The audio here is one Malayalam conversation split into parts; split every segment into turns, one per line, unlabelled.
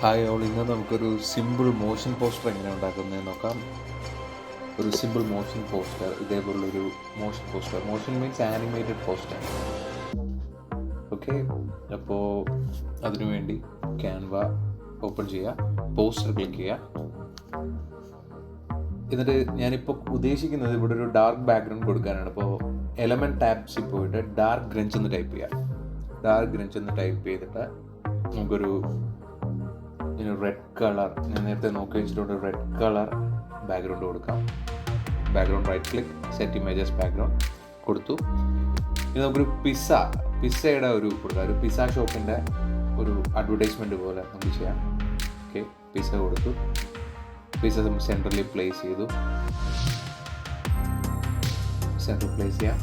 ഹായ് ഓൾ, ഇന്ന് നമുക്കൊരു സിമ്പിൾ മോഷൻ പോസ്റ്റർ എങ്ങനെ ഉണ്ടാക്കുന്നതെന്ന് നോക്കാം. ഒരു സിമ്പിൾ മോഷൻ പോസ്റ്റർ, ഇതേപോലുള്ളൊരു motion means animated poster. Okay, അപ്പോൾ അതിനുവേണ്ടി ക്യാൻവ ഓപ്പൺ ചെയ്യുക, പോസ്റ്റർ ക്ലിക്ക് ചെയ്യുക. എന്നിട്ട് ഞാനിപ്പോൾ ഉദ്ദേശിക്കുന്നത് ഇവിടെ ഒരു ഡാർക്ക് ബാക്ക്ഗ്രൗണ്ട് കൊടുക്കാനാണ്. അപ്പോൾ എലമെൻറ്റ് ടാബ്സിൽ പോയിട്ട് ഡാർക്ക് ഗ്രഞ്ച് എന്ന് ടൈപ്പ് ചെയ്യുക. ഡാർക്ക് ഗ്രഞ്ച് എന്ന് ടൈപ്പ് ചെയ്തിട്ട് നമുക്കൊരു റെഡ് കളർ, ഞാൻ നേരത്തെ നോക്കി വെച്ചിട്ടുണ്ട്, റെഡ് കളർ ബാക്ക്ഗ്രൗണ്ട് കൊടുക്കാം. Background right click, set images background കൊടുത്തു. ഇനി നമുക്കൊരു പിസ്സയുടെ ഒരു കൊടുക്കാം. ഒരു പിസ്സ ഷോപ്പിൻ്റെ ഒരു അഡ്വർടൈസ്മെൻറ്റ് പോലെ നമുക്ക് ചെയ്യാം. ഓക്കെ, പിസ്സ കൊടുത്തു. പിസ്സ സെൻട്രലി പ്ലേസ് ചെയ്തു. സെൻട്രൽ പ്ലേസ് ചെയ്യാം.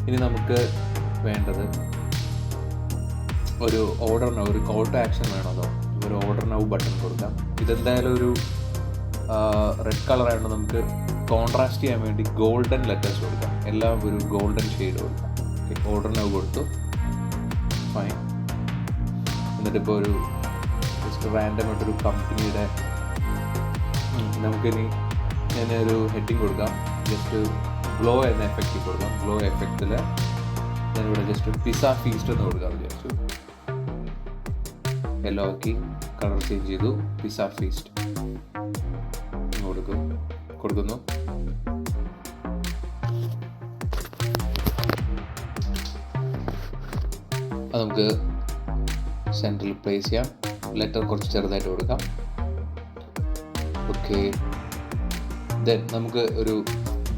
ഇനി നമുക്ക് വേണ്ടത് ഒരു ഓർഡർ നൗ, ഒരു കോൾ ടു ആക്ഷൻ വേണമല്ലോ. ഒരു ഓർഡർ നൗ ബട്ടൺ കൊടുക്കാം. ഇതെന്തായാലും ഒരു റെഡ് കളറായതുകൊണ്ട് നമുക്ക് കോൺട്രാസ്റ്റ് ചെയ്യാൻ വേണ്ടി ഗോൾഡൻ ലെറ്റേഴ്സ് കൊടുക്കാം. എല്ലാം ഒരു ഗോൾഡൻ ഷെയ്ഡ് കൊടുക്കാം. ഓർഡർ നൗ കൊടുത്തു. ഫൈൻ. എന്നിട്ടിപ്പോൾ ഒരു ജസ്റ്റ് റാൻഡം ആയിട്ടൊരു കമ്പനിയുടെ നമുക്കിനി ഞാനൊരു ഹെഡിങ് കൊടുക്കാം. ജസ്റ്റ് ഗ്ലോ എന്ന എഫക്റ്റിൽ കൊടുക്കാം. ഗ്ലോ എഫക്റ്റിൽ ഞാനിവിടെ ജസ്റ്റ് പിസ്സ ഫീസ്റ്റ് എന്ന് കൊടുക്കാം വിചാരിച്ചു. യെല്ലോ ആക്കി കളർ ചേഞ്ച് ചെയ്തു. പിസ്സ ഫീസ്റ്റ് കൊടുക്കുന്നു. അത് നമുക്ക് സെൻട്രൽ പ്ലേസ് ചെയ്യാം. ലെറ്റർ കുറച്ച് ചെറുതായിട്ട് കൊടുക്കാം. ഓക്കെ, ദെൻ നമുക്ക് ഒരു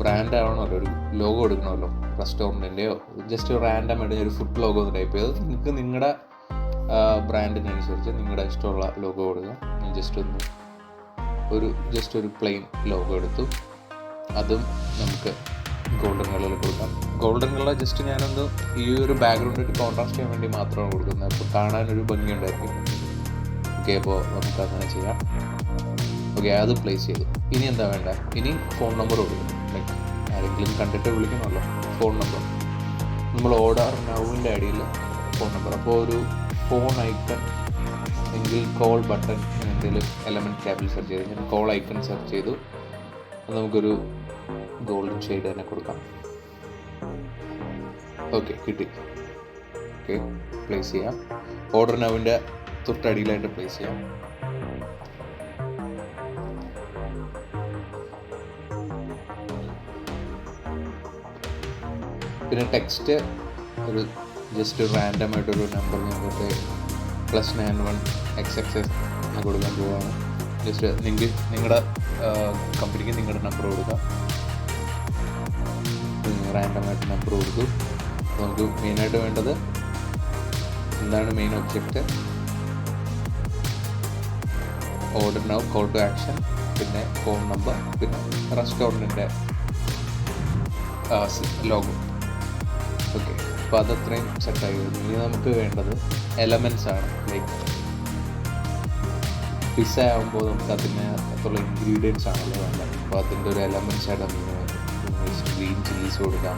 ബ്രാൻഡ് ആവണമല്ലോ, ഒരു ലോഗോ എടുക്കണമല്ലോ. റെസ്റ്റോറൻറ്റിൻ്റെയോ ജസ്റ്റ് റാൻഡം ആയിട്ട് ഒരു ഫുഡ് ലോഗോ ഒന്ന് ടൈപ്പ് ചെയ്ത് നിങ്ങൾക്ക് നിങ്ങളുടെ ബ്രാൻഡിനനുസരിച്ച് നിങ്ങളുടെ ഇഷ്ടമുള്ള ലോഗോ കൊടുക്കുക. ഞാൻ ജസ്റ്റ് ഒരു പ്ലെയിൻ ലോഗോ എടുത്തു. അതും നമുക്ക് ഗോൾഡൻ കളറിൽ കൊടുക്കാം. ഗോൾഡൻ കളർ ജസ്റ്റ് ഞാനൊന്ന് ഈ ഒരു ബാക്ക്ഗ്രൗണ്ടിൽ കോൺട്രാസ്റ്റ് ചെയ്യാൻ വേണ്ടി മാത്രമാണ് കൊടുക്കുന്നത്. അപ്പോൾ കാണാനൊരു ഭംഗിയുണ്ടായിരിക്കും. ഓക്കെ, അപ്പോൾ നമുക്ക് അങ്ങനെ ചെയ്യാം. ഓക്കെ, അത് പ്ലേസ് ചെയ്തു. ഇനി എന്താ വേണ്ട? ഇനി ഫോൺ നമ്പർ കൊടുക്കും. ലൈക്ക് ആരെങ്കിലും കണ്ടിട്ട് വിളിക്കണമല്ലോ. ഫോൺ നമ്പർ നമ്മൾ ഓർഡർ നൗവിൻ്റെ അടിയിൽ ഫോൺ നമ്പർ. അപ്പോൾ ഒരു ഫോൺ ഐക്കൺ എങ്കിൽ കോൾ ബട്ടൺ എന്തെങ്കിലും എലമെൻറ്റ് ടാബിൽ സെർച്ച് ചെയ്ത് ഞാൻ കോൾ ഐക്കൺ സെർച്ച് ചെയ്തു. അത് നമുക്കൊരു ഗോൾഡൻ ഷെയ്ഡ് തന്നെ കൊടുക്കാം. ഓക്കെ, കിട്ടി. ഓക്കെ, പ്ലേസ് ചെയ്യാം. ഓർഡർ നൗവിൻ്റെ തൊട്ടടിയിലായിട്ട് പ്ലേസ് ചെയ്യാം. പിന്നെ ടെക്സ്റ്റ് ഒരു ജസ്റ്റ് റാൻഡം ആയിട്ടൊരു നമ്പർ ഞങ്ങൾക്ക് +91XXX എന്ന് കൊടുക്കാൻ പോവുകയാണ്. ജസ്റ്റ് നിങ്ങളുടെ കമ്പനിക്ക് നിങ്ങളുടെ നമ്പർ കൊടുക്കാം. റാൻഡമായിട്ട് നമ്പർ കൊടുത്തു. നമുക്ക് മെയിനായിട്ട് വേണ്ടത് എന്താണ്? Main object, order now, call to action, പിന്നെ ഫോൺ നമ്പർ, പിന്നെ റെസ്റ്റോറൻറ്റിൻ്റെ ലോഗോ. ഓക്കെ, അപ്പോൾ അതത്രയും സെറ്റായി വരുന്നു. ഇനി നമുക്ക് വേണ്ടത് എലമെൻറ്റ്സ് ആണ്. ലൈക്ക് പിസ്സ ആകുമ്പോൾ നമുക്ക് അതിനകത്തുള്ള ഇൻഗ്രീഡിയൻസ് ആണല്ലോ വേണ്ടത്. അപ്പോൾ അതിൻ്റെ ഒരു എലമെൻറ്റ്സ് ആയിട്ട് നമുക്ക് ഗ്രീൻ ചില്ലീസ് കൊടുക്കാം.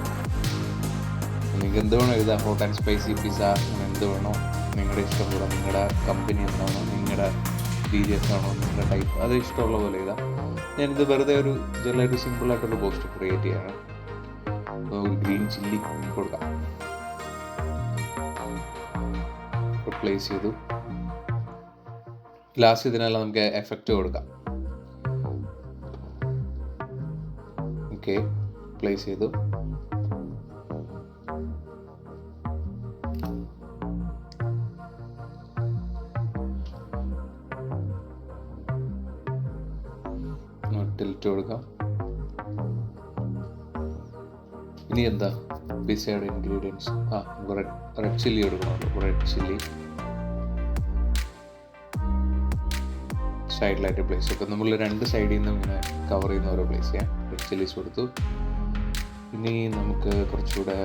നിങ്ങൾക്ക് എന്ത് വേണോ എഴുതാം. ഹോട്ട് ആൻഡ് സ്പൈസി പിസ്സ, അങ്ങനെ എന്ത് വേണോ നിങ്ങളുടെ ഇഷ്ടം പോലെ, നിങ്ങളുടെ കമ്പനി എന്താണോ, നിങ്ങളുടെ ഡീജേഴ്സ് ആണോ, നിങ്ങളുടെ ടൈപ്പ്, അത് ഇഷ്ടമുള്ള പോലെ എഴുതാം. ഞാനിത് വെറുതെ ഒരു ജനറലായിട്ട് സിമ്പിളായിട്ടൊരു പോസ്റ്റ് ക്രിയേറ്റ് ചെയ്യാണ്. ഒരു ഗ്രീൻ ചില്ലി കൊടുക്കാം. പ്ലേസ് ചെയ്തു. ലാസ്റ്റ് ഇതിനെല്ലാം നമുക്ക് എഫക്റ്റ് കൊടുക്കാം. ഓക്കെ, പ്ലേസ് ചെയ്തു. ടിൽറ്റ് കൊടുക്കാം. ഇനി എന്താ? പിസ്സയുടെ ഇൻഗ്രീഡിയൻസ് റെഡ് ചില്ലി കൊടുക്കണമല്ലോ. റെഡ് ചില്ലി സൈഡിലായിട്ട് പ്ലേസ് ചെയ്യും. അപ്പോൾ നമ്മൾ രണ്ട് സൈഡിൽ നിന്നും ഇങ്ങനെ കവർ ചെയ്യുന്ന ഓരോ പ്ലേസ് ചെയ്യാം. റെഡ് ചില്ലീസ് കൊടുത്തു. ഇനി നമുക്ക് കുറച്ചുകൂടെ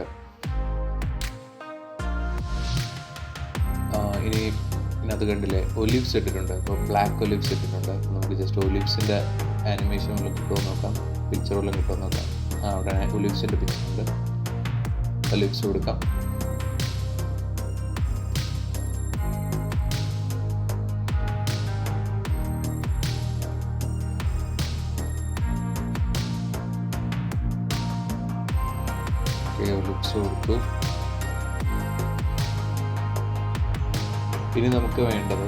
ഇനി ഇതിനകത്ത് കണ്ടില്ലേ ഒലിവ്സ് ഇട്ടിട്ടുണ്ട്. അപ്പോൾ ബ്ലാക്ക് ഒലിവ്സ് ഇട്ടിട്ടുണ്ട്. നമുക്ക് ജസ്റ്റ് ഒലിവ്സിൻ്റെ ആനിമേഷൻ വല്ലതും കിട്ടുമോ നോക്കാം. പിക്ചർ വല്ലതും കിട്ടുമോ നോക്കാം. അവിടെ ഒലിവ്സിൻ്റെ പിക്ചർ ഉണ്ട്. ഒലിവ്സ് കൊടുക്കാം. ലിപ്സ് കൊടുത്തു. ഇനി നമുക്ക് വേണ്ടത്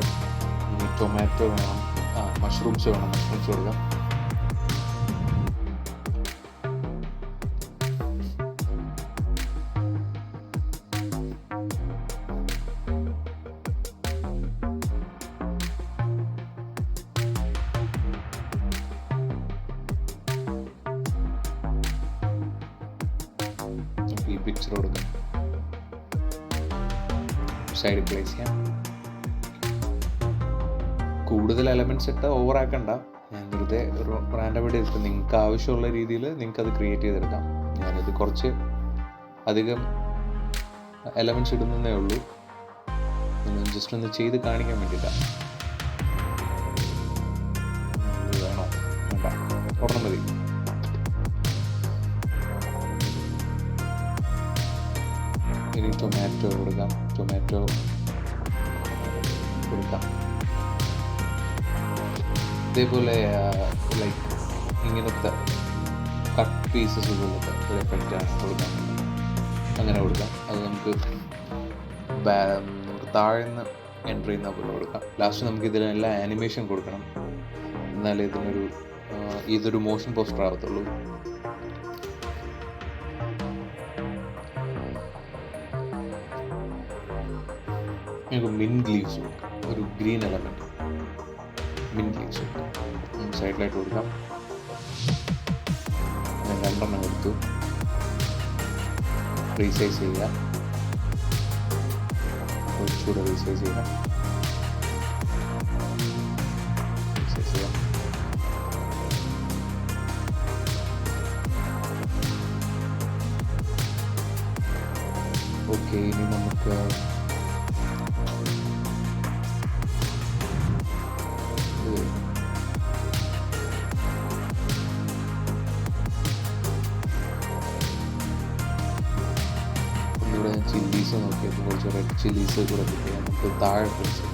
ടൊമാറ്റോ വേണം, മഷ്റൂംസ് വേണം. മഷ്റൂംസ് കൊടുക്കാം. ഈ പിക്ചർ കൊടുക്കാം, സൈഡിൽ പ്ലേസ് ചെയ്യാം. കൂടുതൽ എലമെൻറ്റ്സ് ഇട്ട് ഓവറാക്കണ്ട. ഞാൻ വെറുതെ ഒരു റാൻഡമായിട്ട് എടുത്ത് നിങ്ങൾക്ക് ആവശ്യമുള്ള രീതിയിൽ നിങ്ങൾക്ക് അത് ക്രിയേറ്റ് ചെയ്തെടുക്കാം. ഞാനിത് കുറച്ച് അധികം എലമെൻറ്റ്സ് ഇടുന്നതേ ഉള്ളൂ, ജസ്റ്റ് ഒന്ന് ചെയ്ത് കാണിക്കാൻ വേണ്ടിയിട്ടാണ്. വേണോ വേണ്ട, ഒരെണ്ണം മതി. ഇനി ടൊമാറ്റോ കൊടുക്കാം. ഇതേപോലെ ലൈക്ക് ഇങ്ങനത്തെ കട്ട് പീസസ് പോലത്തെ ഒരു എഫക്റ്റാണ് കൊടുക്കാൻ. അങ്ങനെ കൊടുക്കാം. അത് നമുക്ക് താഴെ നിന്ന് എൻ്റർ ചെയ്യുന്ന പോലെ കൊടുക്കാം. ലാസ്റ്റ് നമുക്ക് ഇതിനെല്ലാം ആനിമേഷൻ കൊടുക്കണം, എന്നാലേ ഇതൊരു മോഷൻ പോസ്റ്റർ ആവത്തുള്ളൂ. നമുക്ക് മിൻറ്റ് ലീവ്സ് കൊടുക്കാം, ഒരു ഗ്രീൻ എലമെൻറ്റ്. മിൻറ്റ് ലീവ്സ് സൈഡിലായിട്ട് കൊടുക്കാം. ഞാൻ 2 എടുത്തു. റീസൈസ് ചെയ്യുക, കുറച്ചുകൂടെ റീസൈസ് ചെയ്യുക. ഓക്കെ, ഇനി നമുക്ക് ഒന്നുകൂടെ ചില്ലീസ് നോക്കിയപ്പോൾ കുറച്ച് റെഡ് ചില്ലീസ് കൂടെ കിട്ടിയാൽ നമുക്ക് താഴെ പ്ലേസ് ചെയ്യാം.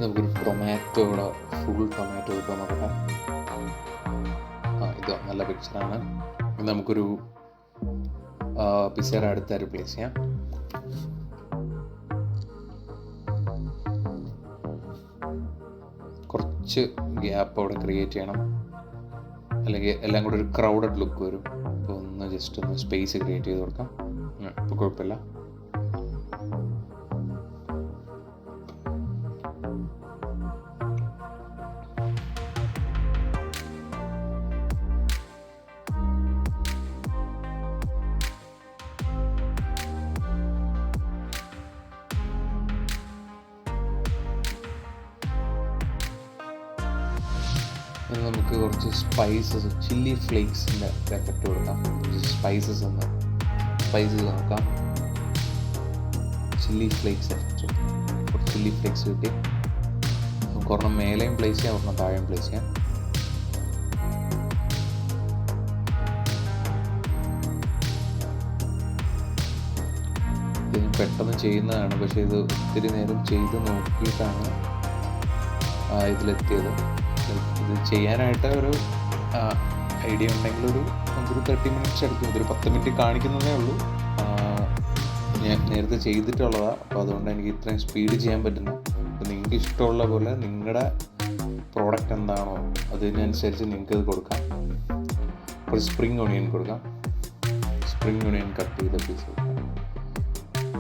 നമുക്കൊരു ടൊമാറ്റോ ഇവിടെ ഫുൾ ടൊമാറ്റോ കിട്ടുമോ നോക്കട്ടെ. ഇതോ നല്ല പിക്ചറാണ്. നമുക്കൊരു പിസറ അടുത്തായിട്ട് പ്ലേസ് ചെയ്യാം. കുറച്ച് ഗ്യാപ്പ് അവിടെ ക്രിയേറ്റ് ചെയ്യണം, അല്ലെങ്കിൽ എല്ലാം കൂടെ ഒരു ക്രൗഡഡ് ലുക്ക് വരും. അപ്പോൾ ഒന്ന് ജസ്റ്റ് ഒന്ന് സ്പേസ് ക്രിയേറ്റ് ചെയ്ത് കൊടുക്കാം. ഇപ്പോൾ കുഴപ്പമില്ല. നമുക്ക് കുറച്ച് സ്പൈസസ്, ചില്ലി ഫ്ലേക്സിൻ്റെ എഫക്റ്റ് കൊടുക്കാം. സ്പൈസസ് നോക്കാം. ചില്ലി ഫ്ലേക്സ് എഫക്റ്റ്, കുറച്ച് ചില്ലി ഫ്ലേക്സ് കിട്ടി. നമുക്ക് ഒരെണ്ണം മേലെയും പ്ലേസ് ചെയ്യാം, ഒരെണ്ണം താഴെയും പ്ലേസ് ചെയ്യാം. ഇത് പെട്ടെന്ന് ചെയ്യുന്നതാണ്, പക്ഷേ ഇത് ഒത്തിരി നേരം ചെയ്ത് നോക്കിയിട്ടാണ് ഇതിലെത്തിയത്. ഇത് ചെയ്യാനായിട്ട് ഒരു ഐഡിയ ഉണ്ടെങ്കിൽ നമുക്കൊരു 30 മിനിറ്റ്സ് എടുക്കും. ഇതൊരു 10 മിനിറ്റ് കാണിക്കുന്നതേ ഉള്ളൂ. ഞാൻ നേരത്തെ ചെയ്തിട്ടുള്ളതാണ്, അപ്പോൾ അതുകൊണ്ട് എനിക്ക് ഇത്രയും സ്പീഡ് ചെയ്യാൻ പറ്റുന്നു. അപ്പോൾ നിങ്ങൾക്ക് ഇഷ്ടമുള്ള പോലെ നിങ്ങളുടെ പ്രോഡക്റ്റ് എന്താണോ അതിനനുസരിച്ച് നിങ്ങൾക്കത് കൊടുക്കാം. ഒരു സ്പ്രിംഗ് ഒണിയൻ കൊടുക്കാം. സ്പ്രിംഗ് ഒണിയൻ കട്ട് ചെയ്ത പീസ് കൊടുക്കാം.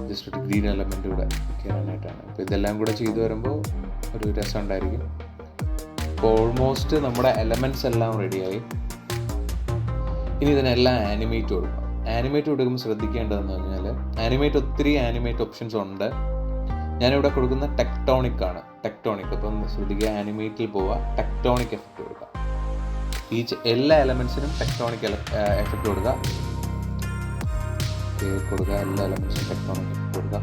ജസ്റ്റ് ഒരു ഗ്രീൻ എലമെൻറ്റ് കൂടെ കയറാനായിട്ടാണ്. അപ്പോൾ ഇതെല്ലാം കൂടെ ചെയ്തു വരുമ്പോൾ ഒരു രസം ഉണ്ടായിരിക്കും. ഇപ്പോൾ ഓൾമോസ്റ്റ് നമ്മുടെ എലമെൻറ്റ്സ് എല്ലാം റെഡിയായി. ഇനി ഇതിനെല്ലാം ആനിമേറ്റ് കൊടുക്കണം. ആനിമേറ്റ് കൊടുക്കുമ്പോൾ ശ്രദ്ധിക്കേണ്ടതെന്ന് പറഞ്ഞാൽ ഒത്തിരി ആനിമേറ്റ് ഓപ്ഷൻസ് ഉണ്ട്. ഞാനിവിടെ കൊടുക്കുന്ന ടെക്ടോണിക് ആണ്. അപ്പം ശ്രദ്ധിക്കുക, ആനിമേറ്റിൽ പോവുക, ടെക്ടോണിക് എഫക്റ്റ് കൊടുക്കുക. എല്ലാ എലമെൻറ്റ്സിനും ടെക്ടോണിക് എഫക്റ്റ് കൊടുക്കുക. എല്ലാ എലമെൻറ്റ്സിനും ടെക്ടോണിക് എഫക്റ്റ് കൊടുക്കുക.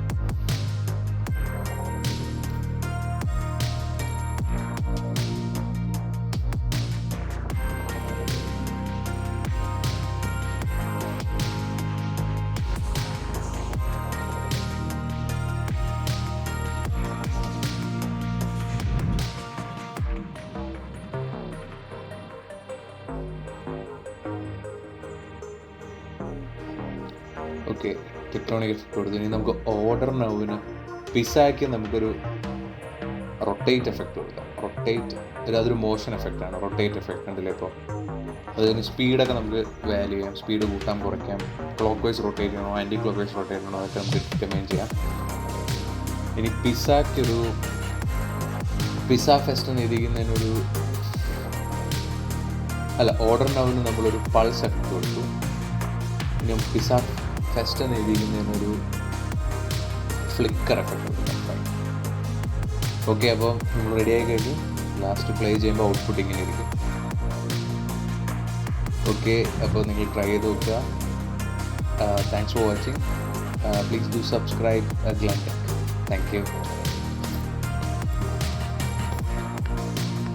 ഓക്കെ ടെക്ട്രോണിക് എഫക്റ്റ് കൊടുത്തു. ഇനി നമുക്ക് ഓർഡർ നൗവിന് പിസായ്ക്ക് നമുക്കൊരു റൊട്ടേറ്റ് എഫക്റ്റ് കൊടുക്കാം. അതൊരു മോഷൻ എഫക്റ്റാണ്, റൊട്ടേറ്റ് എഫക്റ്റ് ഉണ്ടല്ലോ. ഇപ്പോൾ അതിന് സ്പീഡൊക്കെ നമുക്ക് വാല്യൂ ചെയ്യാം, സ്പീഡ് കൂട്ടാം കുറയ്ക്കാം, ക്ലോക്ക് വൈസ് റൊട്ടേറ്റ് ചെയ്യണോ ആൻറ്റി ക്ലോക്ക് വൈസ് റൊട്ടേറ്റ് ചെയ്യണോ അതൊക്കെ നമുക്ക് ഡിറ്റർമൈൻ ചെയ്യാം. ഇനി പിസ്സ ഫെസ്റ്റ് എന്ന് എഴുതിക്കുന്നതിനൊരു ഓർഡർ നൗവിന് നമ്മളൊരു പൾസ് എഫക്റ്റ് കൊടുത്തു. ഇനി പിസ്സ ഫെസ്റ്റ് എന്ന് എഴുതിക്കുന്നതിനൊരു ഫ്ലിക്കർ എഫക്റ്റ് കൊടുക്കാം. ഓക്കെ, അപ്പോൾ നമ്മൾ റെഡി ആയി കഴിഞ്ഞു. ലാസ്റ്റ് പ്ലേ ചെയ്യുമ്പോൾ ഔട്ട്പുട്ട് ഇങ്ങനെ ഇരിക്കും. ഓക്കെ, അപ്പോൾ നിങ്ങൾ ട്രൈ ചെയ്ത് നോക്കുക. Thanks for watching. Please do subscribe Glenn Tech. Thank you.